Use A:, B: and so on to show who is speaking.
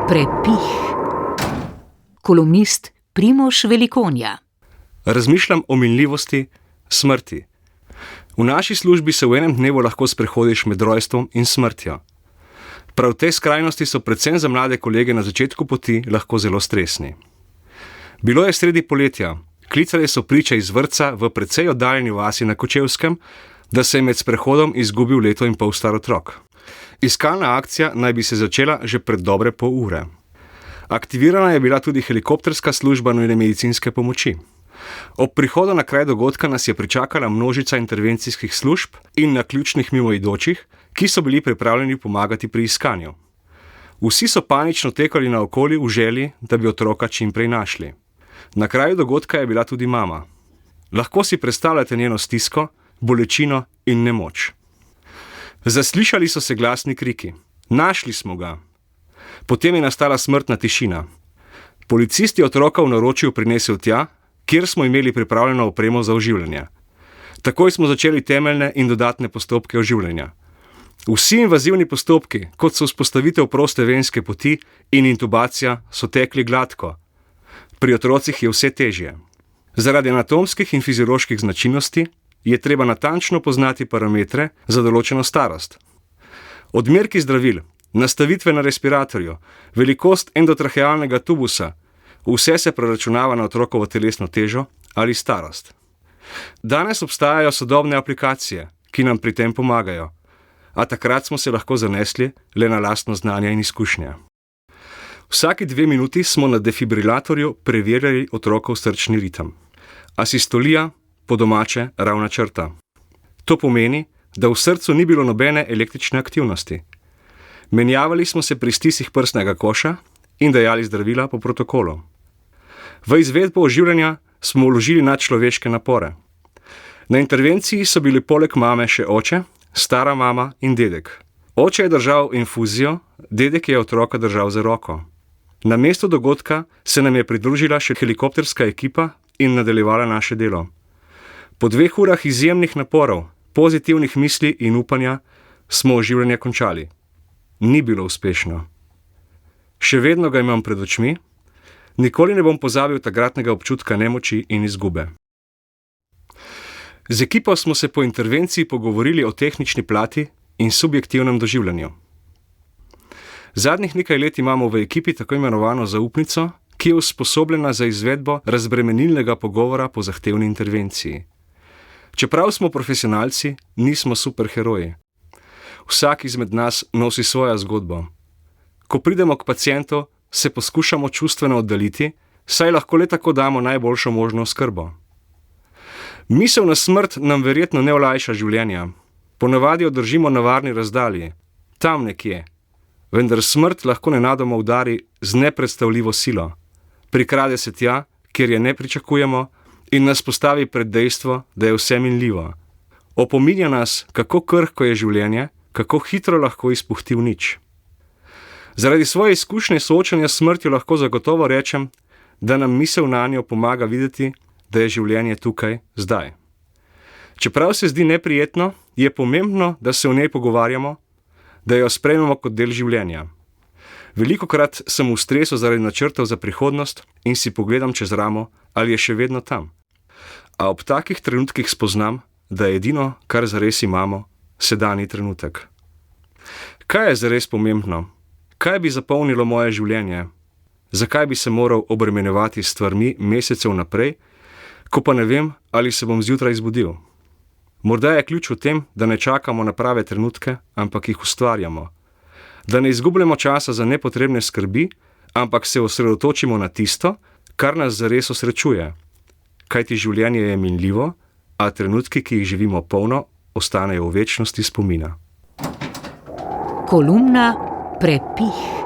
A: Prepih. Kolumnist Primož Velikonja.
B: Razmišljam o minljivosti smrti. V naši službi se v enem dnevu lahko sprehodiš med rojstvom in smrtjo. Prav te skrajnosti so predvsem za mlade kolege na začetku poti lahko zelo stresni. Bilo je sredi poletja. Klicali so priče iz vrtca v precej oddaljeni vasi na Kočevskem, da se je med sprehodom izgubil leto in pol star otrok. Iskalna akcija naj bi se začela že pred dobre pol ure. Aktivirana je bila tudi helikopterska služba nujne medicinske pomoči. Ob prihodu na kraj dogodka nas je pričakala množica intervencijskih služb in naključnih mimoidočih, ki so bili pripravljeni pomagati pri iskanju. Vsi so panično tekali naokoli v želji, da bi otroka čim prej našli. Na kraju dogodka je bila tudi mama. Lahko si predstavljate njeno stisko, bolečino in nemoč. Zaslišali so se glasni kriki. Našli smo ga. Potem je nastala smrtna tišina. Policist je otroka v naročju prinesel tja, kjer smo imeli pripravljeno opremo za oživljanje. Takoj smo začeli temeljne in dodatne postopke oživljanja. Vsi invazivni postopki, kot so vzpostavitev proste venske poti in intubacija, so tekli gladko. Pri otrocih je vse težje. Zaradi anatomskih in fizioloških značilnosti je treba natančno poznati parametre za določeno starost. Odmerki zdravil, nastavitve na respiratorju, velikost endotrahealnega tubusa, vse se preračunava na otrokovo telesno težo ali starost. Danes obstajajo sodobne aplikacije, ki nam pri tem pomagajo, a takrat smo se lahko zanesli le na lastno znanje in izkušnje. Vsaki 2 minuti smo na defibrilatorju preverjali otrokov srčni ritem. Asistolija, po domače ravna črta. To pomeni, da v srcu ni bilo nobene električne aktivnosti. Menjavali smo se pri stisih prsnega koša in dajali zdravila po protokolu. V izvedbo oživljanja smo vložili nadčloveške napore. Na intervenciji so bili poleg mame še oče, stara mama in dedek. Oče je držal infuzijo, dedek je otroka držal za roko. Na mestu dogodka se nam je pridružila še helikopterska ekipa in nadaljevala naše delo. Po 2 urah izjemnih naporov, pozitivnih misli in upanja smo oživljanje končali. Ni bilo uspešno. Še vedno ga imam pred očmi, nikoli ne bom pozabil takratnega občutka nemoči in izgube. Z ekipo smo se po intervenciji pogovorili o tehnični plati in subjektivnem doživljanju. Zadnjih nekaj let imamo v ekipi tako imenovano zaupnico, ki je usposobljena za izvedbo razbremenilnega pogovora po zahtevni intervenciji. Čeprav smo profesionalci, nismo superheroji. Vsak izmed nas nosi svojo zgodbo. Ko pridemo k pacientu, se poskušamo čustveno oddaljiti, saj lahko le tako damo najboljšo možno oskrbo. Misel na smrt nam verjetno ne olajša življenja. Ponavadi jo držimo na varni razdalji, tam nekje. Vendar smrt lahko nenadoma udari z nepredstavljivo silo. Prikrade se tja, kjer je ne pričakujemo, in nas postavi pred dejstvo, da je vse minljivo. Opominja nas, kako krhko je življenje, kako hitro lahko izpuhti v nič. Zaradi svoje izkušnje soočanja s smrtjo lahko zagotovo rečem, da nam misel nanjo pomaga videti, da je življenje tukaj, zdaj. Čeprav se zdi neprijetno, je pomembno, da se o njej pogovarjamo, da jo sprejmemo kot del življenja. Velikokrat sem v stresu zaradi načrtov za prihodnost in si pogledam čez ramo, ali je še vedno tam. A ob takih trenutkih spoznam, da je edino, kar zares imamo, sedanji trenutek. Kaj je zares pomembno? Kaj bi zapolnilo moje življenje? Zakaj bi se moral obremenjevati s stvarmi mesecev naprej, ko pa ne vem, ali se bom zjutraj zbudil? Morda je ključ v tem, da ne čakamo na prave trenutke, ampak jih ustvarjamo. Da ne izgubljamo časa za nepotrebne skrbi, ampak se osredotočimo na tisto, kar nas zares osrečuje. Kajti življenje je minljivo, a trenutki, ki jih živimo polno, ostanejo v večnosti spomina.
A: Kolumna Prepih.